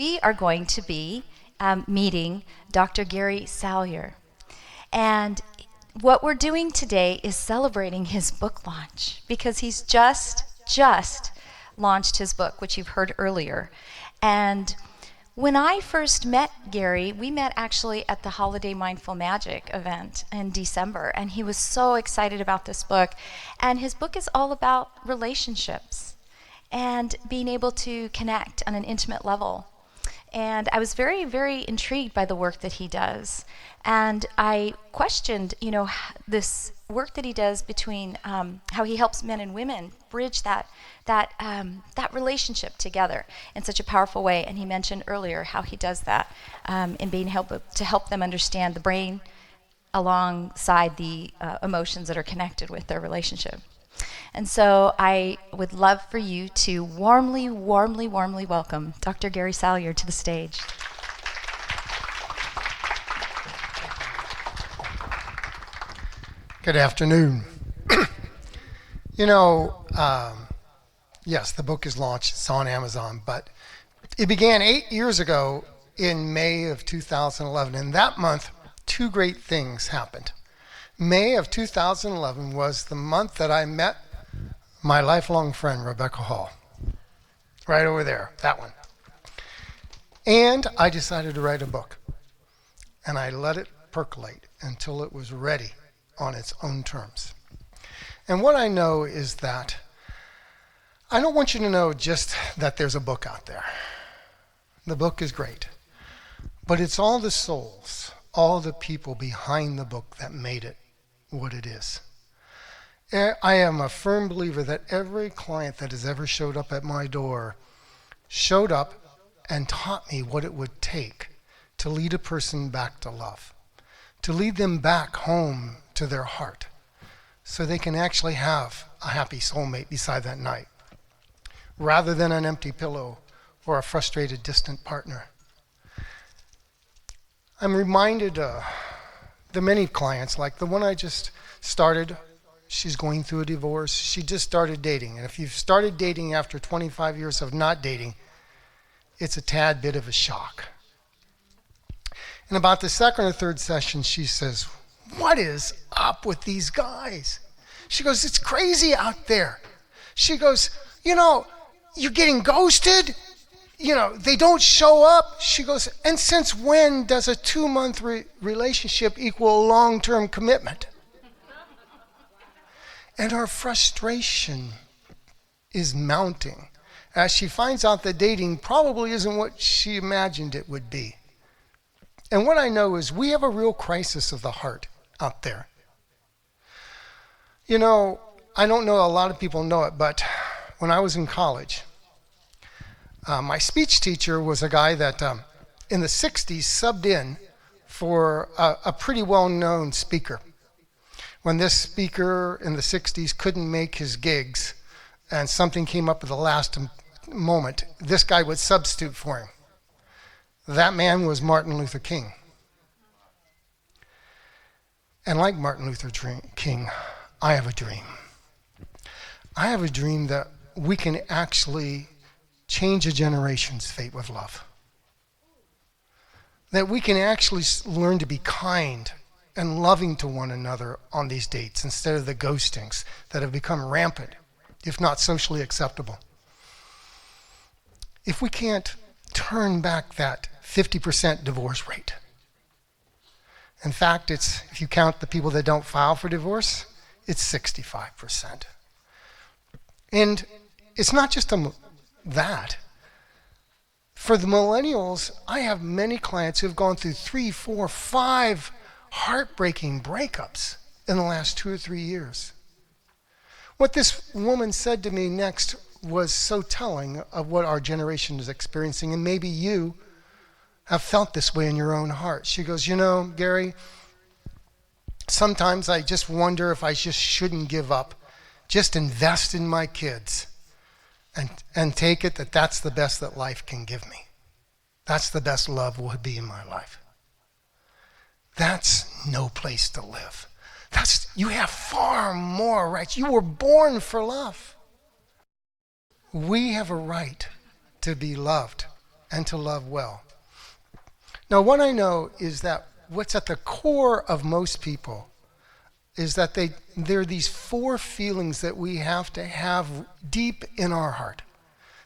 we are going to be meeting Dr. Gary Salyer. And what we're doing today is celebrating his book launch because he's just launched his book, which you've heard earlier. And when I first met Gary, we met actually at the Holiday Mindful Magic event in December, and he was so excited about this book. And his book is all about relationships and being able to connect on an intimate level. And I was very, very intrigued by the work that he does. And I questioned, this work that he does between how he helps men and women bridge that relationship together in such a powerful way. And he mentioned earlier how he does that in being able to help them understand the brain alongside the emotions that are connected with their relationship. And so I would love for you to warmly welcome Dr. Gary Salyer to the stage. Good afternoon. Yes, the book is launched. It's on Amazon, but it began 8 years ago in May of 2011. And that month, two great things happened. May of 2011 was the month that I met my lifelong friend, Rebecca Hall. Right over there, that one. And I decided to write a book. And I let it percolate until it was ready on its own terms. And what I know is that I don't want you to know just that there's a book out there. The book is great. But it's all the souls, all the people behind the book that made it what it is. I am a firm believer that every client that has ever showed up at my door showed up and taught me what it would take to lead a person back to love, to lead them back home to their heart so they can actually have a happy soulmate beside that night rather than an empty pillow or a frustrated distant partner. I'm reminded the many clients, like the one I just started, she's going through a divorce. She just started dating. And if you've started dating after 25 years of not dating, it's a tad bit of a shock. And about the second or third session, she says, "What is up with these guys?" She goes, "It's crazy out there." She goes, "You're getting ghosted. They don't show up." She goes, "And since when does a 2-month relationship equal a long-term commitment?" And her frustration is mounting as she finds out that dating probably isn't what she imagined it would be. And what I know is we have a real crisis of the heart out there. I don't know, a lot of people know it, but when I was in college, my speech teacher was a guy that in the 60s subbed in for a pretty well-known speaker. When this speaker in the 60s couldn't make his gigs and something came up at the last moment, this guy would substitute for him. That man was Martin Luther King. And like Martin Luther King, I have a dream. I have a dream that we can actually change a generation's fate with love. That we can actually learn to be kind and loving to one another on these dates instead of the ghostings that have become rampant, if not socially acceptable. If we can't turn back that 50% divorce rate. In fact, if you count the people that don't file for divorce, it's 65%. And it's not just that. For the millennials, I have many clients who have gone through 3, 4, 5 heartbreaking breakups in the last 2 or 3 years. What this woman said to me next was so telling of what our generation is experiencing, and maybe you have felt this way in your own heart. She goes, "Gary, sometimes I just wonder if I just shouldn't give up, just invest in my kids and take it that that's the best that life can give me. That's the best love will be in my life." That's no place to live. You have far more rights. You were born for love. We have a right to be loved and to love well. Now, what I know is that what's at the core of most people is that there are these four feelings that we have to have deep in our heart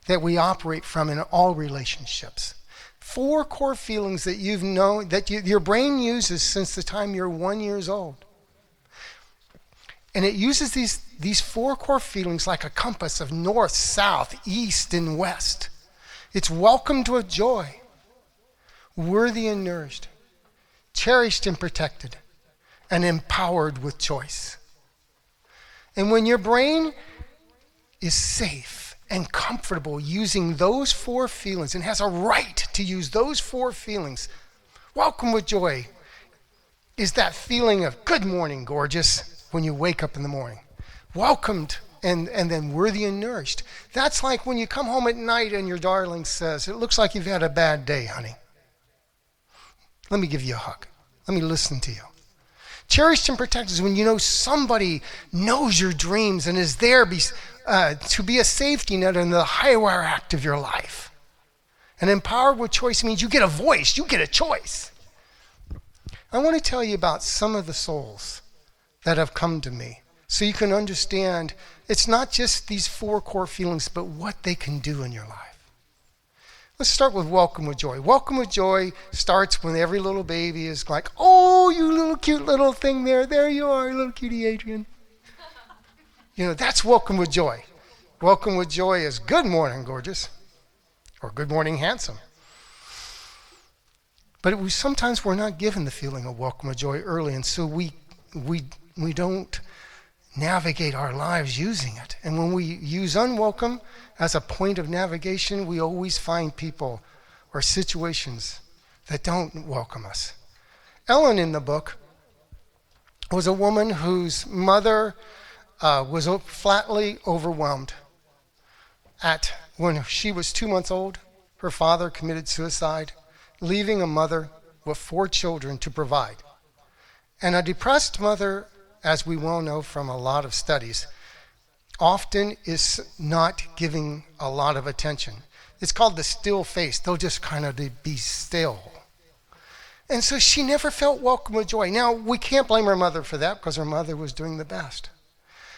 that we operate from in all relationships. Four core feelings that you've known, that your brain uses since the time you're 1 year old. And it uses these four core feelings like a compass of north, south, east, and west. It's welcomed with joy, worthy and nourished, cherished and protected, and empowered with choice. And when your brain is safe and comfortable using those four feelings and has a right to use those four feelings, welcome with joy is that feeling of good morning, gorgeous, when you wake up in the morning. Welcomed and then worthy and nourished. That's like when you come home at night and your darling says, it looks like you've had a bad day, honey. Let me give you a hug. Let me listen to you. Cherished and protected is when you know somebody knows your dreams and is there to be a safety net in the high-wire act of your life. And empowered with choice means you get a voice, you get a choice. I want to tell you about some of the souls that have come to me so you can understand it's not just these four core feelings, but what they can do in your life. Let's start with welcome with joy. Welcome with joy starts when every little baby is like, oh, you little cute little thing there. There you are, little cutie Adrian. That's welcome with joy. Welcome with joy is good morning, gorgeous, or good morning, handsome. But sometimes we're not given the feeling of welcome with joy early, and so we don't navigate our lives using it. And when we use unwelcome as a point of navigation, we always find people or situations that don't welcome us. Ellen in the book was a woman whose mother was flatly overwhelmed. When she was 2 months old, her father committed suicide, leaving a mother with 4 children to provide. And a depressed mother, as we well know from a lot of studies, often is not giving a lot of attention. It's called the still face. They'll just kind of be still. And so she never felt welcome with joy. Now, we can't blame her mother for that because her mother was doing the best.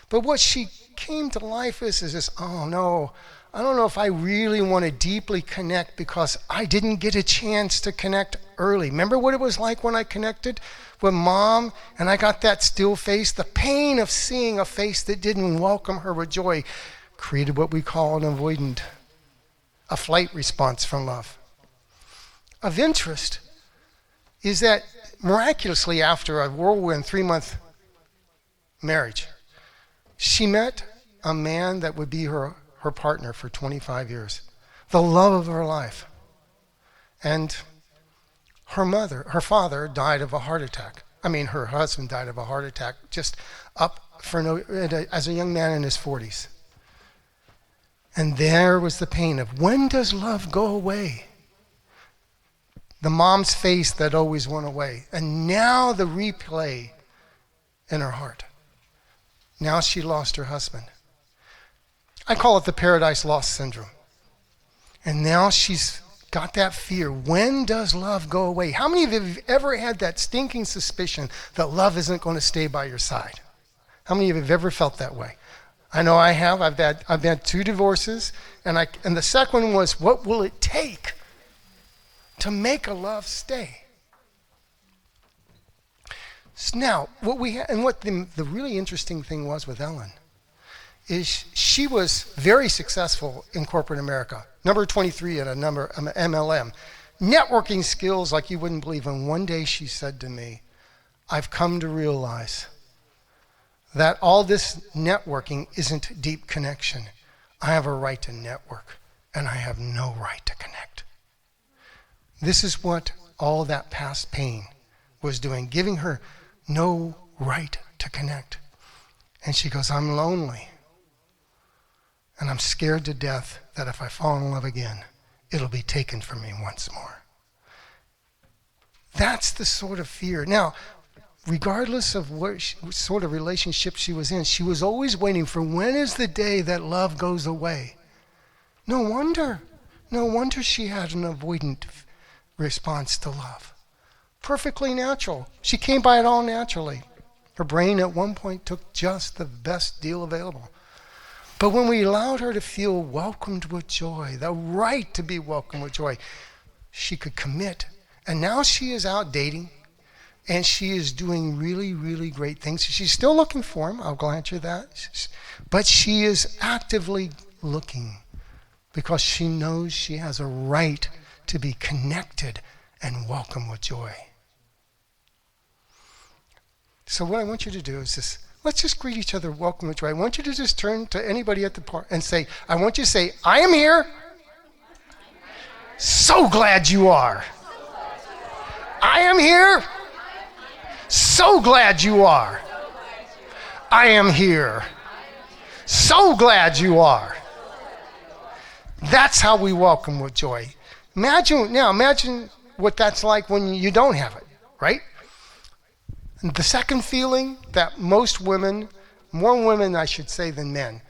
But what she came to life is this, oh no, I don't know if I really want to deeply connect because I didn't get a chance to connect early. Remember what it was like when I connected with mom and I got that still face? The pain of seeing a face that didn't welcome her with joy created what we call an avoidant, a flight response from love. Of interest is that miraculously after a whirlwind 3-month marriage, she met a man that would be her partner for 25 years, the love of her life. And her father died of a heart attack. Her husband died of a heart attack just as a young man in his 40s. And there was the pain of when does love go away? The mom's face that always went away. And now the replay in her heart. Now she lost her husband. I call it the Paradise Lost syndrome. And now she's got that fear. When does love go away? How many of you have ever had that stinking suspicion that love isn't going to stay by your side? How many of you have ever felt that way? I know I have. I've had 2 divorces, and the second one was, what will it take to make a love stay? So now, what the really interesting thing was with Ellen is she was very successful in corporate America, number 23 at a MLM. Networking skills like you wouldn't believe. And one day she said to me, I've come to realize that all this networking isn't deep connection. I have a right to network, and I have no right to connect. This is what all that past pain was doing, giving her no right to connect. And she goes, I'm lonely. And I'm scared to death that if I fall in love again, it'll be taken from me once more. That's the sort of fear. Now, regardless of what sort of relationship she was in, she was always waiting for when is the day that love goes away. No wonder No wonder she had an avoidant response to love. Perfectly natural. She came by it all naturally. Her brain at one point took just the best deal available. But when we allowed her to feel welcomed with joy, the right to be welcomed with joy, she could commit. And now she is out dating, and she is doing really, really great things. She's still looking for him, I'll grant you that. But she is actively looking because she knows she has a right to be connected and welcomed with joy. So what I want you to do is this. Let's just greet each other, welcome with joy. I want you to just turn to anybody at the park and say, I want you to say, I am here. So glad you are. I am here. So glad you are. I am here. So glad you are. That's how we welcome with joy. Imagine what that's like when you don't have it, right? And the second feeling that most women, more women I should say than men,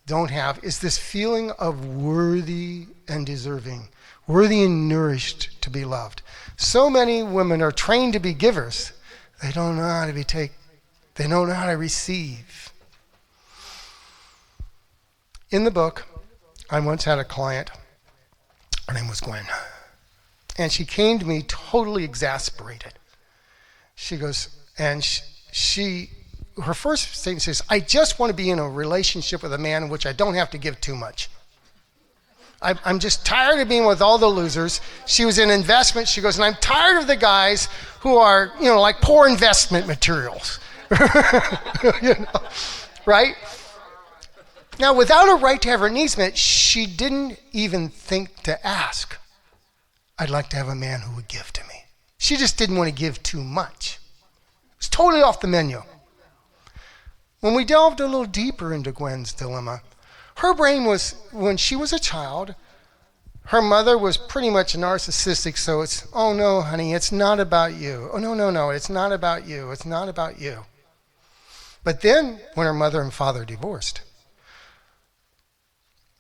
don't have is this feeling of worthy and deserving, worthy and nourished to be loved. So many women are trained to be givers. They don't know how to they don't know how to receive. In the book, I once had a client, her name was Gwen, and she came to me totally exasperated. She goes, and her first statement says, I just want to be in a relationship with a man in which I don't have to give too much. I'm just tired of being with all the losers. She was in investment. She goes, and I'm tired of the guys who are, like poor investment materials. Right? Now, without a right to have her needs met, she didn't even think to ask, I'd like to have a man who would give to me. She just didn't want to give too much. It's totally off the menu. When we delved a little deeper into Gwen's dilemma, her brain was, when she was a child, her mother was pretty much narcissistic, so it's, oh no, honey, it's not about you. Oh no, it's not about you. It's not about you. But then, when her mother and father divorced,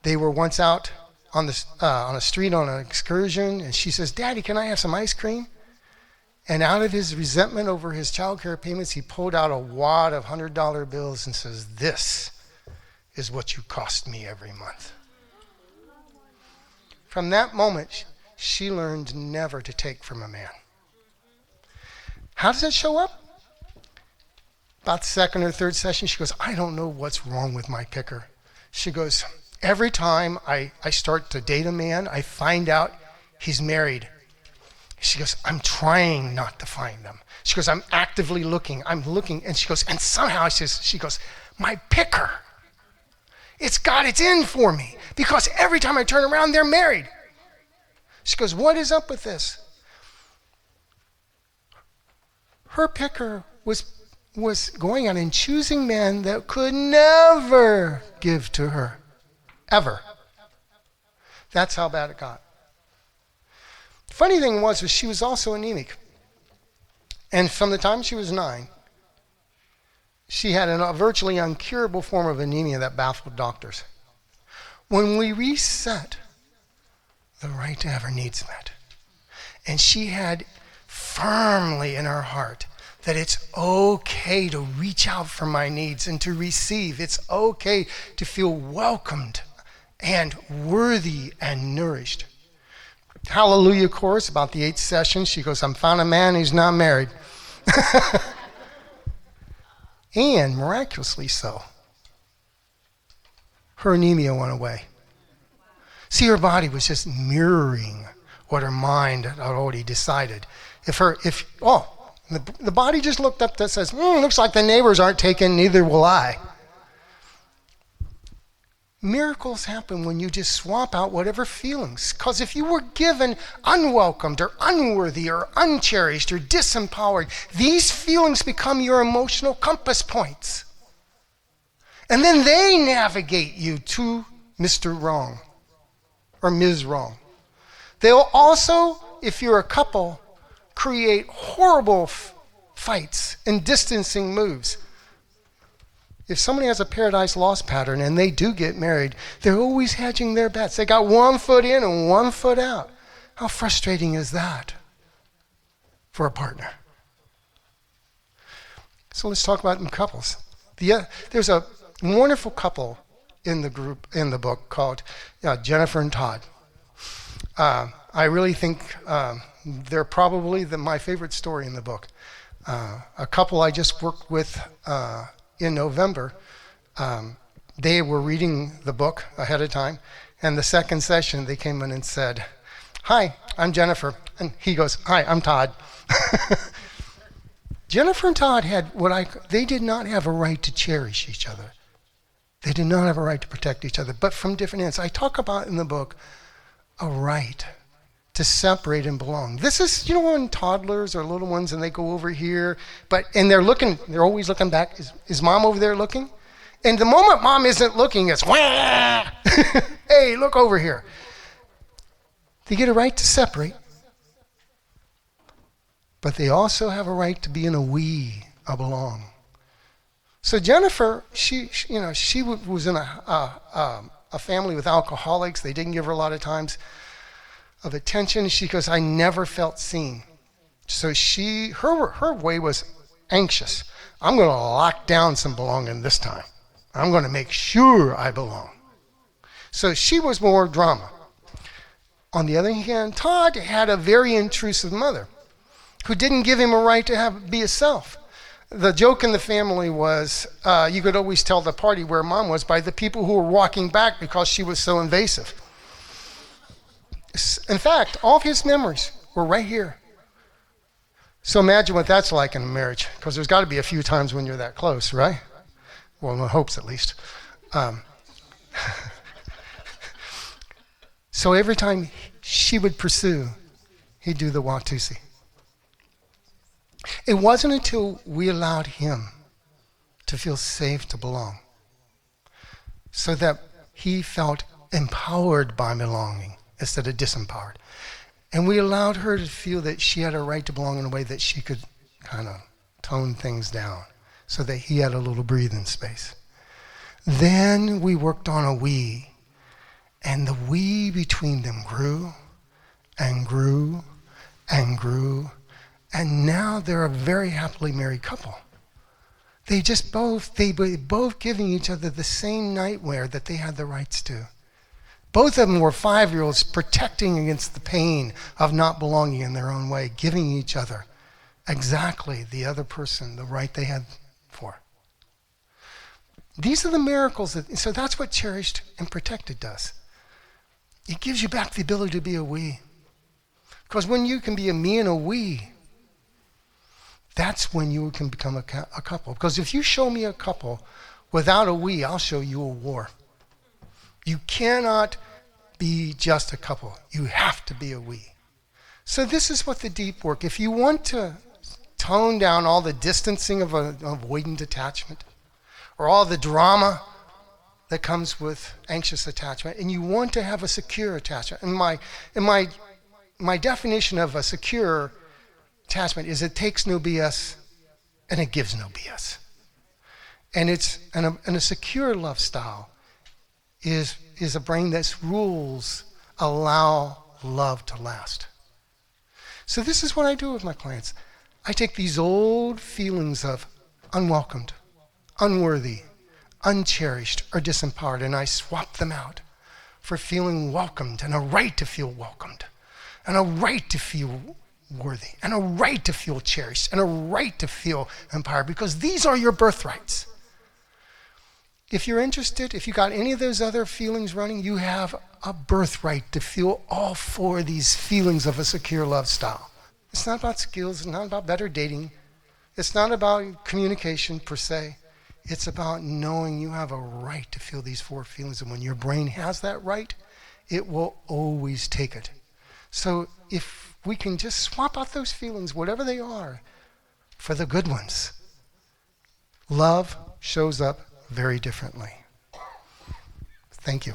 they were once out on a street on an excursion, and she says, Daddy, can I have some ice cream? And out of his resentment over his child care payments, he pulled out a wad of $100 bills and says, this is what you cost me every month. From that moment, she learned never to take from a man. How does it show up? About the second or third session, she goes, I don't know what's wrong with my picker. She goes, every time I start to date a man, I find out he's married. She goes, I'm trying not to find them. She goes, I'm actively looking. I'm looking. And she goes, and somehow she goes, my picker, it's got its in for me because every time I turn around, they're married. She goes, what is up with this? Her picker was going out and choosing men that could never give to her, ever. That's how bad it got. Funny thing was she was also anemic. And from the time she was 9, she had a virtually incurable form of anemia that baffled doctors. When we reset the right to have her needs met, and she had firmly in her heart that it's okay to reach out for my needs and to receive. It's okay to feel welcomed and worthy and nourished. Hallelujah chorus, about the 8th session, she goes, I found a man who's not married. And miraculously so, her anemia went away. See, her body was just mirroring what her mind had already decided. The body just looked up that says, looks like the neighbors aren't taken, neither will I. Miracles happen when you just swap out whatever feelings. Because if you were given unwelcomed or unworthy or uncherished or disempowered, these feelings become your emotional compass points. And then they navigate you to Mr. Wrong or Ms. Wrong. They'll also, if you're a couple, create horrible fights and distancing moves. If somebody has a Paradise Lost pattern and they do get married, they're always hedging their bets. They got one foot in and one foot out. How frustrating is that for a partner? So let's talk about them couples. There's a wonderful couple in the book called Jennifer and Todd. I really think they're probably my favorite story in the book. A couple I just worked with in November, they were reading the book ahead of time, and the second session they came in and said, "Hi, I'm Jennifer," and he goes, "Hi, I'm Todd." Jennifer and Todd they did not have a right to cherish each other. They did not have a right to protect each other, but from different ends. I talk about in the book a right to separate and belong. This is, when toddlers or little ones and they go over here, and they're always looking back. Is mom over there looking? And the moment mom isn't looking, it's wah! Hey, look over here. They get a right to separate, but they also have a right to be in a belong. So Jennifer, she was in a family with alcoholics. They didn't give her a lot of times of attention. She goes, "I never felt seen." So her way was anxious. I'm going to lock down some belonging this time. I'm going to make sure I belong. So she was more drama. On the other hand, Todd had a very intrusive mother who didn't give him a right to be himself. The joke in the family was you could always tell the party where mom was by the people who were walking back because she was so invasive. In fact, all of his memories were right here. So imagine what that's like in a marriage, because there's got to be a few times when you're that close, right? Well, in hopes at least. So every time she would pursue, he'd do the Watusi. It wasn't until we allowed him to feel safe to belong, so that he felt empowered by belonging instead of disempowered. And we allowed her to feel that she had a right to belong in a way that she could kind of tone things down so that he had a little breathing space. Then we worked on a we, and the we between them grew and grew and grew, and now they're a very happily married couple. They were both giving each other the same nightwear that they had the rights to. Both of them were 5-year-olds protecting against the pain of not belonging in their own way, giving each other exactly the other person the right they had for. These are the miracles. So that's what cherished and protected does. It gives you back the ability to be a we. Because when you can be a me and a we, that's when you can become a couple. Because if you show me a couple without a we, I'll show you a war. You cannot be just a couple. You have to be a we. So this is what the deep work. If you want to tone down all the distancing of avoidant attachment, or all the drama that comes with anxious attachment, and you want to have a secure attachment. And my definition of a secure attachment is it takes no BS and it gives no BS. And a secure love style is a brain that's rules allow love to last. So this is what I do with my clients. I take these old feelings of unwelcomed, unworthy, uncherished, or disempowered, and I swap them out for feeling welcomed and a right to feel welcomed, and a right to feel worthy, and a right to feel cherished, and a right to feel empowered, because these are your birthrights. If you're interested, if you got any of those other feelings running, you have a birthright to feel all 4 of these feelings of a secure love style. It's not about skills, it's not about better dating, it's not about communication per se. It's about knowing you have a right to feel these 4 feelings, and when your brain has that right, it will always take it. So if we can just swap out those feelings, whatever they are, for the good ones, love shows up very differently. Thank you.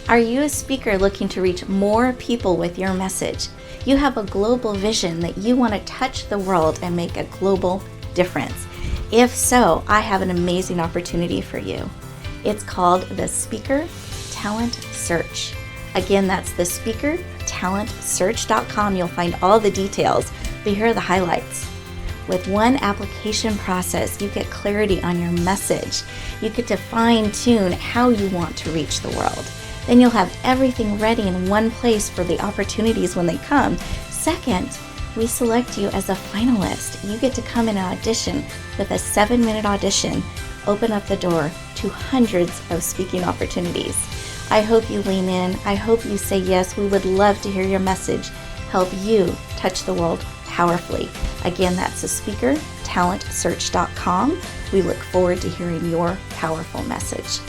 Are you a speaker looking to reach more people with your message? You have a global vision that you want to touch the world and make a global difference. If so, I have an amazing opportunity for you. It's called the Speaker Talent Search. Again, that's the speakertalentsearch.com. You'll find all the details, but here are the highlights. With one application process, you get clarity on your message. You get to fine-tune how you want to reach the world. Then you'll have everything ready in one place for the opportunities when they come. Second, we select you as a finalist. You get to come in and audition with a 7-minute audition, open up the door to hundreds of speaking opportunities. I hope you lean in. I hope you say yes. We would love to hear your message. Help you touch the world powerfully. Again, that's the speakertalentsearch.com. We look forward to hearing your powerful message.